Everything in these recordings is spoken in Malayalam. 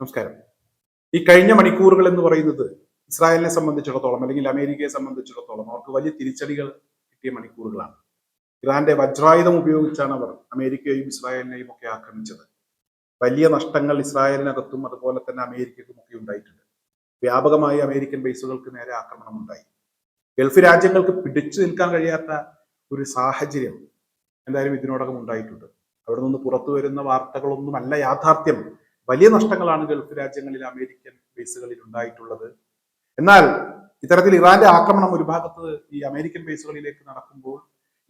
നമസ്കാരം. ഈ കഴിഞ്ഞ മണിക്കൂറുകൾ എന്ന് പറയുന്നത് ഇസ്രായേലിനെ സംബന്ധിച്ചിടത്തോളം അല്ലെങ്കിൽ അമേരിക്കയെ സംബന്ധിച്ചിടത്തോളം അവർക്ക് വലിയ തിരിച്ചടികൾ കിട്ടിയ മണിക്കൂറുകളാണ്. ഇറാന്റെ വജ്രായുധം ഉപയോഗിച്ചാണ് അവർ അമേരിക്കയെയും ഇസ്രായേലിനെയും ഒക്കെ ആക്രമിച്ചത്. വലിയ നഷ്ടങ്ങൾ ഇസ്രായേലിനകത്തും അതുപോലെ തന്നെ അമേരിക്കയ്ക്കും ഒക്കെ ഉണ്ടായിട്ടുണ്ട്. വ്യാപകമായി അമേരിക്കൻ ബേസുകൾക്ക് നേരെ ആക്രമണം ഉണ്ടായി. ഗൾഫ് രാജ്യങ്ങൾക്ക് പിടിച്ചു നിൽക്കാൻ കഴിയാത്ത ഒരു സാഹചര്യം എന്തായാലും ഇതിനോടകം ഉണ്ടായിട്ടുണ്ട്. അവിടെ നിന്ന് പുറത്തു വരുന്ന വാർത്തകളൊന്നുമല്ല യാഥാർത്ഥ്യം. വലിയ നഷ്ടങ്ങളാണ് ഗൾഫ് രാജ്യങ്ങളിൽ അമേരിക്കൻ ബേസുകളിൽ ഉണ്ടായിട്ടുള്ളത്. എന്നാൽ ഇത്തരത്തിൽ ഇറാന്റെ ആക്രമണം ഒരു ഭാഗത്ത് ഈ അമേരിക്കൻ ബേസുകളിലേക്ക് നടക്കുമ്പോൾ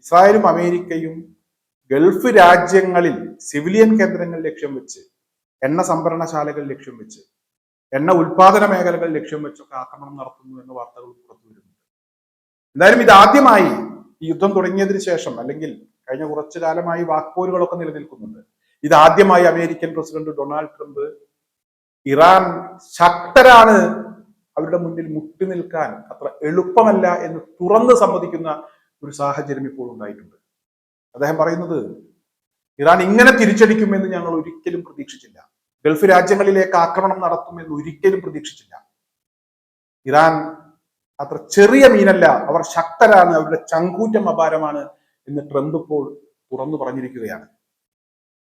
ഇസ്രായേലും അമേരിക്കയും ഗൾഫ് രാജ്യങ്ങളിൽ സിവിലിയൻ കേന്ദ്രങ്ങൾ ലക്ഷ്യം വെച്ച്, എണ്ണ സംഭരണശാലകൾ ലക്ഷ്യം വെച്ച്, എണ്ണ ഉൽപാദന മേഖലകൾ ലക്ഷ്യം വെച്ചൊക്കെ ആക്രമണം നടത്തുന്നു എന്ന വാർത്തകൾ പുറത്തു വരുന്നുണ്ട്. എന്തായാലും ഇതാദ്യമായി ഈ യുദ്ധം തുടങ്ങിയതിനു ശേഷം, അല്ലെങ്കിൽ കഴിഞ്ഞ കുറച്ചു കാലമായി വാക്പോരുകളൊക്കെ നിലനിൽക്കുന്നുണ്ട്, ഇതാദ്യമായി American president Donald Trump Iran ശക്തരാണ്, അവരുടെ മുന്നിൽ മുട്ടി നിൽക്കാൻ അത്ര എളുപ്പമല്ല എന്ന് തുറന്ന് സമ്മതിക്കുന്ന ഒരു സാഹചര്യം ഇപ്പോൾ ഉണ്ടായിട്ടുണ്ട്. അദ്ദേഹം പറയുന്നത് ഇറാൻ ഇങ്ങനെ തിരിച്ചടിക്കുമെന്ന് ഞങ്ങൾ ഒരിക്കലും പ്രതീക്ഷിച്ചില്ല, ഗൾഫ് രാജ്യങ്ങളിലേക്ക് ആക്രമണം നടത്തുമെന്ന് ഒരിക്കലും പ്രതീക്ഷിച്ചില്ല, ഇറാൻ അത്ര ചെറിയ മീനല്ല, അവർ ശക്തരാണ്, അവരുടെ ചങ്കൂറ്റം അപാരമാണ് എന്ന് ട്രംപ് ഇപ്പോൾ തുറന്നു പറഞ്ഞിരിക്കുകയാണ്.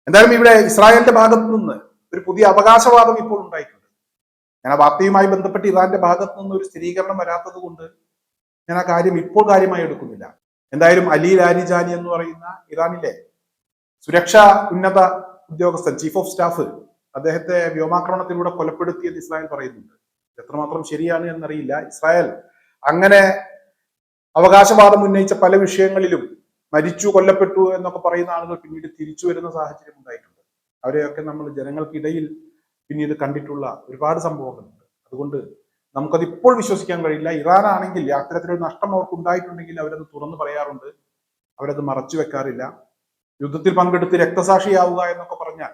എന്തായാലും ഇവിടെ ഇസ്രായേലിന്റെ ഭാഗത്തു നിന്ന് ഒരു പുതിയ അവകാശവാദം ഇപ്പോൾ ഉണ്ടായിട്ടുണ്ട്. ഞാൻ ആ വാർത്തയുമായി ബന്ധപ്പെട്ട് ഇറാന്റെ ഭാഗത്തു നിന്ന് ഒരു സ്ഥിരീകരണം വരാത്തത് കൊണ്ട് ഞാൻ ആ കാര്യം ഇപ്പോൾ കാര്യമായി എടുക്കുന്നില്ല. എന്തായാലും അലി ലാരിജാനി എന്ന് പറയുന്ന ഇറാനിലെ സുരക്ഷാ ഉന്നത ഉദ്യോഗസ്ഥൻ, ചീഫ് ഓഫ് സ്റ്റാഫ്, അദ്ദേഹത്തെ വ്യോമാക്രമണത്തിലൂടെ കൊലപ്പെടുത്തിയെന്ന് ഇസ്രായേൽ പറയുന്നുണ്ട്. എത്രമാത്രം ശരിയാണ് എന്നറിയില്ല. ഇസ്രായേൽ അങ്ങനെ അവകാശവാദം ഉന്നയിച്ച പല വിഷയങ്ങളിലും മരിച്ചു, കൊല്ലപ്പെട്ടു എന്നൊക്കെ പറയുന്ന ആളുകൾ പിന്നീട് തിരിച്ചു വരുന്ന സാഹചര്യം ഉണ്ടായിട്ടുണ്ട്. അവരെയൊക്കെ നമ്മൾ ജനങ്ങൾക്കിടയിൽ പിന്നീട് കണ്ടിട്ടുള്ള ഒരുപാട് സംഭവങ്ങളുണ്ട്. അതുകൊണ്ട് നമുക്കത് ഇപ്പോൾ വിശ്വസിക്കാൻ കഴിയില്ല. ഇറാൻ ആണെങ്കിൽ അത്തരത്തിലൊരു നഷ്ടം അവർക്ക് ഉണ്ടായിട്ടുണ്ടെങ്കിൽ അവരത് തുറന്നു പറയാറുണ്ട്, അവരത് മറച്ചു വെക്കാറില്ല. യുദ്ധത്തിൽ പങ്കെടുത്ത് രക്തസാക്ഷിയാവുക എന്നൊക്കെ പറഞ്ഞാൽ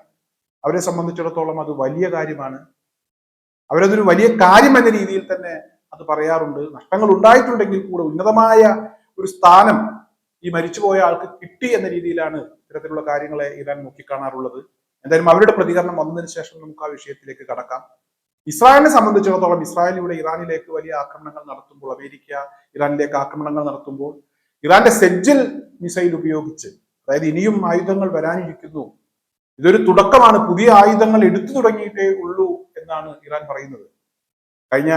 അവരെ സംബന്ധിച്ചിടത്തോളം അത് വലിയ കാര്യമാണ്. അവരതൊരു വലിയ കാര്യം എന്ന രീതിയിൽ തന്നെ അത് പറയാറുണ്ട്. നഷ്ടങ്ങൾ ഉണ്ടായിട്ടുണ്ടെങ്കിൽ കൂടെ ഉന്നതമായ ഒരു സ്ഥാനം ഈ മരിച്ചുപോയ ആൾക്ക് കിട്ടി എന്ന രീതിയിലാണ് ഇത്തരത്തിലുള്ള കാര്യങ്ങളെ ഇറാൻ നോക്കിക്കാണാറുള്ളത്. എന്തായാലും അവരുടെ പ്രതികരണം വന്നതിന് ശേഷം നമുക്ക് ആ വിഷയത്തിലേക്ക് കടക്കാം. ഇസ്രായേലിനെ സംബന്ധിച്ചിടത്തോളം ഇസ്രായേൽ ഇവിടെ ഇറാനിലേക്ക് വലിയ ആക്രമണങ്ങൾ നടത്തുമ്പോൾ, അമേരിക്ക ഇറാനിലേക്ക് ആക്രമണങ്ങൾ നടത്തുമ്പോൾ ഇറാന്റെ സെജ്ജൽ മിസൈൽ ഉപയോഗിച്ച്, അതായത് ഇനിയും ആയുധങ്ങൾ വരാനിരിക്കുന്നു, ഇതൊരു തുടക്കമാണ്, പുതിയ ആയുധങ്ങൾ എടുത്തു തുടങ്ങിയിട്ടേ ഉള്ളൂ എന്നാണ് ഇറാൻ പറയുന്നത്. കഴിഞ്ഞ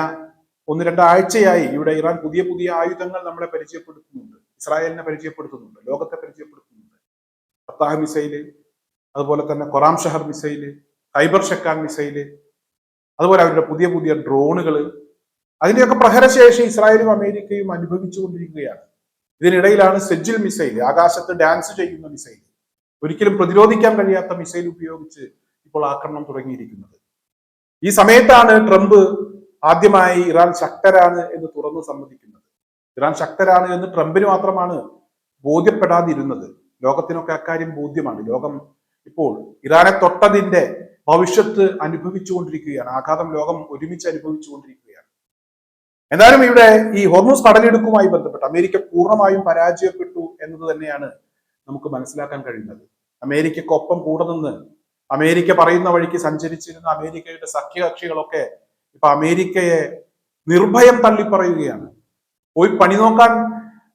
1-2 ആഴ്ചയായി ഇവിടെ ഇറാൻ പുതിയ പുതിയ ആയുധങ്ങൾ നമ്മളെ പരിചയപ്പെടുത്തുന്നുണ്ട്, ഇസ്രായേലിനെ പരിചയപ്പെടുത്തുന്നുണ്ട്, ലോകത്തെ പരിചയപ്പെടുത്തുന്നുണ്ട്. ഫത്താഹ് മിസൈല്, അതുപോലെ തന്നെ കൊറാം ഷഹർ മിസൈല്, ഖൈബർ ഷെക്കാൻ മിസൈല്, അതുപോലെ അവരുടെ പുതിയ പുതിയ ഡ്രോണുകൾ, അതിന്റെയൊക്കെ പ്രഹരശേഷി ഇസ്രായേലും അമേരിക്കയും അനുഭവിച്ചുകൊണ്ടിരിക്കുകയാണ്. ഇതിനിടയിലാണ് സെജ്ജിൽ മിസൈൽ, ആകാശത്ത് ഡാൻസ് ചെയ്യുന്ന മിസൈൽ, ഒരിക്കലും പ്രതിരോധിക്കാൻ കഴിയാത്ത മിസൈൽ ഉപയോഗിച്ച് ഇപ്പോൾ ആക്രമണം തുടങ്ങിയിരിക്കുന്നത്. ഈ സമയത്താണ് ട്രംപ് ആദ്യമായി ഇറാൻ ശക്തരാണ് എന്ന് തുറന്ന് സമ്മതിക്കുന്നത്. ഇറാൻ ശക്തരാണ് എന്ന് ട്രംപിന് മാത്രമാണ് ബോധ്യപ്പെടാതിരുന്നത്. ലോകത്തിനൊക്കെ അക്കാര്യം ബോധ്യമാണ്. ലോകം ഇപ്പോൾ ഇറാനെ തൊട്ടതിന്റെ ഭവിഷ്യത്ത് അനുഭവിച്ചുകൊണ്ടിരിക്കുകയാണ്. ആഘാതം ലോകം ഒരുമിച്ച് അനുഭവിച്ചുകൊണ്ടിരിക്കുകയാണ്. എന്തായാലും ഇവിടെ ഈ ഹോർമൂസ് കടലിടുക്കുമായി ബന്ധപ്പെട്ട് അമേരിക്ക പൂർണ്ണമായും പരാജയപ്പെട്ടു എന്നത് തന്നെയാണ് നമുക്ക് മനസ്സിലാക്കാൻ കഴിയുന്നത്. അമേരിക്കക്കൊപ്പം കൂടെ നിന്ന് അമേരിക്ക പറയുന്ന വഴിക്ക് സഞ്ചരിച്ചിരുന്ന അമേരിക്കയുടെ സഖ്യകക്ഷികളൊക്കെ ഇപ്പൊ അമേരിക്കയെ നിർഭയം തള്ളിപ്പറയുകയാണ്. പോയി പണി നോക്കാൻ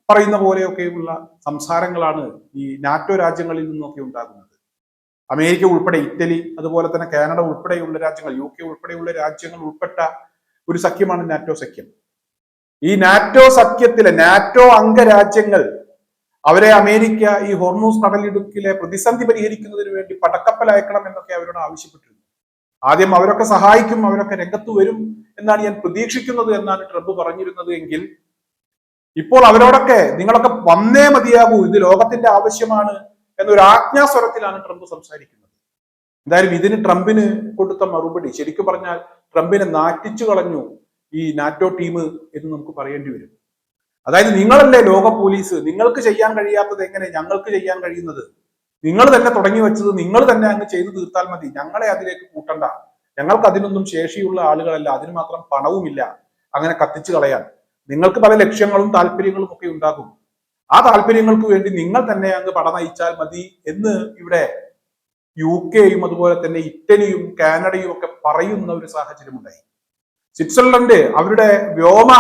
പറയുന്ന പോലെയൊക്കെയുള്ള സംസാരങ്ങളാണ് ഈ നാറ്റോ രാജ്യങ്ങളിൽ നിന്നൊക്കെ ഉണ്ടാകുന്നത്. അമേരിക്ക ഉൾപ്പെടെ, ഇറ്റലി, അതുപോലെ തന്നെ കാനഡ ഉൾപ്പെടെയുള്ള രാജ്യങ്ങൾ, UK ഉൾപ്പെടെയുള്ള രാജ്യങ്ങൾ ഉൾപ്പെട്ട ഒരു സഖ്യമാണ് നാറ്റോ സഖ്യം. ഈ നാറ്റോ സഖ്യത്തിലെ നാറ്റോ അംഗരാജ്യങ്ങൾ അവരെ അമേരിക്ക ഈ ഹോർമൂസ് കടലിടുക്കിലെ പ്രതിസന്ധി പരിഹരിക്കുന്നതിന് വേണ്ടി പടക്കപ്പൽ അയക്കണം എന്നൊക്കെ അവരോട് ആവശ്യപ്പെട്ടിരുന്നു. ആദ്യം അവരൊക്കെ സഹായിക്കും, അവരൊക്കെ രംഗത്ത് വരും എന്നാണ് ഞാൻ പ്രതീക്ഷിക്കുന്നത് എന്നാണ് ട്രംപ് പറഞ്ഞിരുന്നത്. എങ്കിൽ ഇപ്പോൾ അവരോടൊക്കെ നിങ്ങളൊക്കെ വന്നേ മതിയാകൂ, ഇത് ലോകത്തിന്റെ ആവശ്യമാണ് എന്നൊരു ആജ്ഞാസ്വരത്തിലാണ് ട്രംപ് സംസാരിക്കുന്നത്. എന്തായാലും ഇതിന് ട്രംപിന് കൊടുത്ത മറുപടി ശരിക്കും പറഞ്ഞാൽ ട്രംപിനെ നാറ്റിച്ചു കളഞ്ഞു ഈ നാറ്റോ ടീം എന്ന് നമുക്ക് പറയേണ്ടി വരും. അതായത് നിങ്ങളല്ലേ ലോക പോലീസ്, നിങ്ങൾക്ക് ചെയ്യാൻ കഴിയാത്തത് എങ്ങനെ ഞങ്ങൾക്ക് ചെയ്യാൻ കഴിയുന്നത്? നിങ്ങൾ തന്നെ തുടങ്ങി വെച്ചത് നിങ്ങൾ തന്നെ അങ്ങ് ചെയ്തു തീർത്താൽ മതി, ഞങ്ങളെ അതിലേക്ക് കൂട്ടണ്ട, ഞങ്ങൾക്ക് അതിനൊന്നും ശേഷിയുള്ള ആളുകളല്ല, അതിന് മാത്രം പണവുമില്ല അങ്ങനെ കത്തിച്ചു കളയാൻ. നിങ്ങൾക്ക് പല ലക്ഷ്യങ്ങളും താല്പര്യങ്ങളും ഒക്കെ ഉണ്ടാകും, ആ താല്പര്യങ്ങൾക്ക് വേണ്ടി നിങ്ങൾ തന്നെ അങ്ങ് പട നയിച്ചാൽ മതി എന്ന് ഇവിടെ UK അതുപോലെ തന്നെ ഇറ്റലിയും കാനഡയും ഒക്കെ പറയുന്ന ഒരു സാഹചര്യം ഉണ്ടായി. സ്വിറ്റ്സർലൻഡ് അവരുടെ വ്യോമ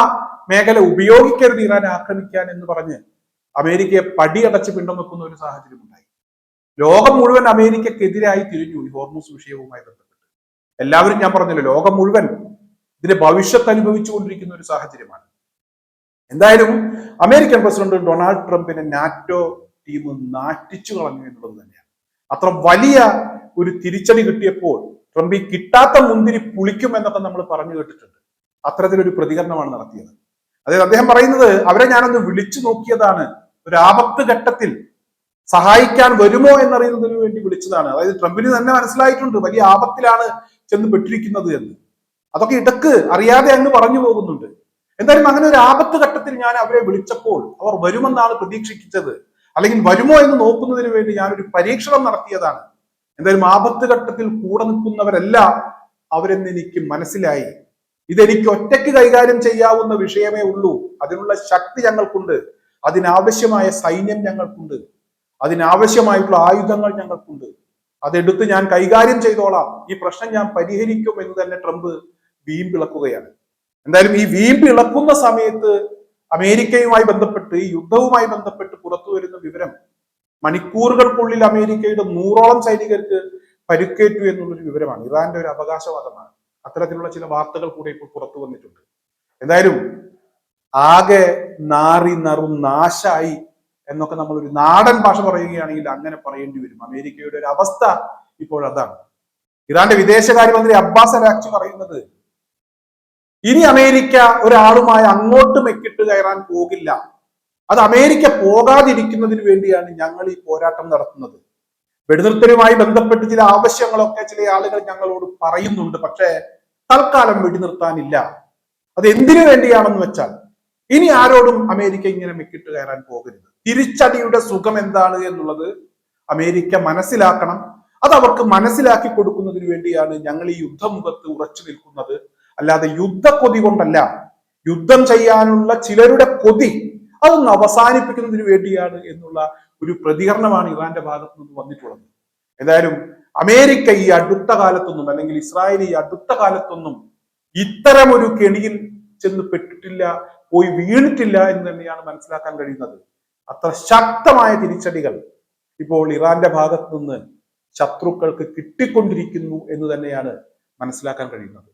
മേഖല ഉപയോഗിക്കരുത് ഇറാനെ ആക്രമിക്കാൻ എന്ന് പറഞ്ഞ് അമേരിക്കയെ പടിയടച്ച് പിണ്ടം വെക്കുന്ന ഒരു സാഹചര്യം ഉണ്ടായി. ലോകം മുഴുവൻ അമേരിക്കക്കെതിരായി തിരിഞ്ഞു ഈ ഹോർമൂസ് വിഷയവുമായി ബന്ധപ്പെട്ട്. എല്ലാവരും ഞാൻ പറഞ്ഞല്ലോ, ലോകം മുഴുവൻ ഇതിന്റെ ഭവിഷ്യത്ത് അനുഭവിച്ചുകൊണ്ടിരിക്കുന്ന ഒരു സാഹചര്യമാണ്. എന്തായാലും അമേരിക്കൻ പ്രസിഡന്റ് ഡൊണാൾഡ് ട്രംപിനെ നാറ്റോ ടീം നാറ്റിച്ചു കളഞ്ഞു എന്നുള്ളത് തന്നെയാണ്. അത്ര വലിയ ഒരു തിരിച്ചടി കിട്ടിയപ്പോൾ ട്രംപ് ഈ കിട്ടാത്ത മുന്തിരി പുളിക്കും എന്നൊക്കെ നമ്മൾ പറഞ്ഞു കേട്ടിട്ടുണ്ട്. അത്തരത്തിലൊരു പ്രതികരണമാണ് നടത്തിയത്. അതായത് അദ്ദേഹം പറയുന്നത്, അവരെ ഞാനൊന്ന് വിളിച്ചു നോക്കിയതാണ്, ഒരു ആപത്ത് ഘട്ടത്തിൽ സഹായിക്കാൻ വരുമോ എന്നറിയുന്നതിന് വേണ്ടി വിളിച്ചതാണ്. അതായത് ട്രംപിന് തന്നെ മനസ്സിലായിട്ടുണ്ട് വലിയ ആപത്തിലാണ് ചെന്ന് പെട്ടിരിക്കുന്നത് എന്ന്. അതൊക്കെ ഇടക്ക് അറിയാതെ അങ്ങ് പറഞ്ഞു പോകുന്നുണ്ട്. എന്തായാലും അങ്ങനെ ഒരു ആപത്ത് ഘട്ടത്തിൽ ഞാൻ അവരെ വിളിച്ചപ്പോൾ അവർ വരുമെന്നാണ് പ്രതീക്ഷിച്ചത്, അല്ലെങ്കിൽ വരുമോ എന്ന് നോക്കുന്നതിന് വേണ്ടി ഞാനൊരു പരീക്ഷണം നടത്തിയതാണ്. എന്തായാലും ആപത്ത് ഘട്ടത്തിൽ കൂടെ നിൽക്കുന്നവരെല്ലാം അവരെന്ന് എനിക്ക് മനസ്സിലായി. ഇതെനിക്ക് ഒറ്റയ്ക്ക് കൈകാര്യം ചെയ്യാവുന്ന വിഷയമേ ഉള്ളൂ. അതിനുള്ള ശക്തി ഞങ്ങൾക്കുണ്ട്, അതിനാവശ്യമായ സൈന്യം ഞങ്ങൾക്കുണ്ട്, അതിനാവശ്യമായിട്ടുള്ള ആയുധങ്ങൾ ഞങ്ങൾക്കുണ്ട്. അതെടുത്ത് ഞാൻ കൈകാര്യം ചെയ്തോളാം, ഈ പ്രശ്നം ഞാൻ പരിഹരിക്കും എന്ന് തന്നെ ട്രംപ് വീമ്പിളക്കുകയാണ്. എന്തായാലും ഈ വീമ്പിളക്കുന്ന സമയത്ത് അമേരിക്കയുമായി ബന്ധപ്പെട്ട്, ഈ യുദ്ധവുമായി ബന്ധപ്പെട്ട് പുറത്തു വരുന്ന വിവരം, മണിക്കൂറുകൾക്കുള്ളിൽ അമേരിക്കയുടെ 100ഓളം സൈനികർക്ക് പരിക്കേറ്റു എന്നുള്ളൊരു വിവരമാണ്. ഇറാന്റെ ഒരു അവകാശവാദമാണ്. അത്തരത്തിലുള്ള ചില വാർത്തകൾ കൂടെ ഇപ്പോൾ പുറത്തു വന്നിട്ടുണ്ട്. എന്തായാലും ആകെ നാറി നറും നാശായി എന്നൊക്കെ നമ്മൾ ഒരു നാടൻ ഭാഷ പറയുകയാണെങ്കിൽ അങ്ങനെ പറയേണ്ടി വരും. അമേരിക്കയുടെ ഒരു അവസ്ഥ ഇപ്പോൾ അതാണ്. ഇറാന്റെ വിദേശകാര്യമന്ത്രി അബ്ബാസ് അരാക്ചി പറയുന്നത്, ഇനി അമേരിക്ക ഒരാളുമായി അങ്ങോട്ട് മെക്കിട്ട് കയറാൻ പോകില്ല, അത് അമേരിക്ക പോകാതിരിക്കുന്നതിന് വേണ്ടിയാണ് ഞങ്ങൾ ഈ പോരാട്ടം നടത്തുന്നത്. വെടിനിർത്തലുമായി ബന്ധപ്പെട്ട് ചില ആവശ്യങ്ങളൊക്കെ ചില ആളുകൾ ഞങ്ങളോട് പറയുന്നുണ്ട്, പക്ഷേ തൽക്കാലം വെടിനിർത്താനില്ല. അത് എന്തിനു വേണ്ടിയാണെന്ന് വെച്ചാൽ, ഇനി ആരോടും അമേരിക്ക ഇങ്ങനെ മെക്കിട്ട് കയറാൻ പോകരുത്. തിരിച്ചടിയുടെ സുഖം എന്താണ് എന്നുള്ളത് അമേരിക്ക മനസ്സിലാക്കണം. അത് അവർക്ക് മനസ്സിലാക്കി കൊടുക്കുന്നതിന് വേണ്ടിയാണ് ഞങ്ങൾ ഈ യുദ്ധമുഖത്ത് ഉറച്ചു നിൽക്കുന്നത്. അല്ലാതെ യുദ്ധക്കൊതി കൊണ്ടല്ല. യുദ്ധം ചെയ്യാനുള്ള ചിലരുടെ കൊതി അതൊന്ന് അവസാനിപ്പിക്കുന്നതിന് വേണ്ടിയാണ് എന്നുള്ള ഒരു പ്രതികരണമാണ് ഇറാന്റെ ഭാഗത്തു നിന്ന് വന്നിട്ടുള്ളത്. എന്തായാലും അമേരിക്ക ഈ അടുത്ത കാലത്തൊന്നും, അല്ലെങ്കിൽ ഇസ്രായേൽ ഈ അടുത്ത കാലത്തൊന്നും ഇത്തരം ഒരു കെണിയിൽ ചെന്ന് പെട്ടിട്ടില്ല, പോയി വീണിട്ടില്ല എന്ന് തന്നെയാണ് മനസ്സിലാക്കാൻ കഴിയുന്നത്. അത്ര ശക്തമായ തിരിച്ചടികൾ ഇപ്പോൾ ഇറാന്റെ ഭാഗത്തു നിന്ന് ശത്രുക്കൾക്ക് കിട്ടിക്കൊണ്ടിരിക്കുന്നു എന്ന് തന്നെയാണ് മനസ്സിലാക്കാൻ കഴിയുന്നത്.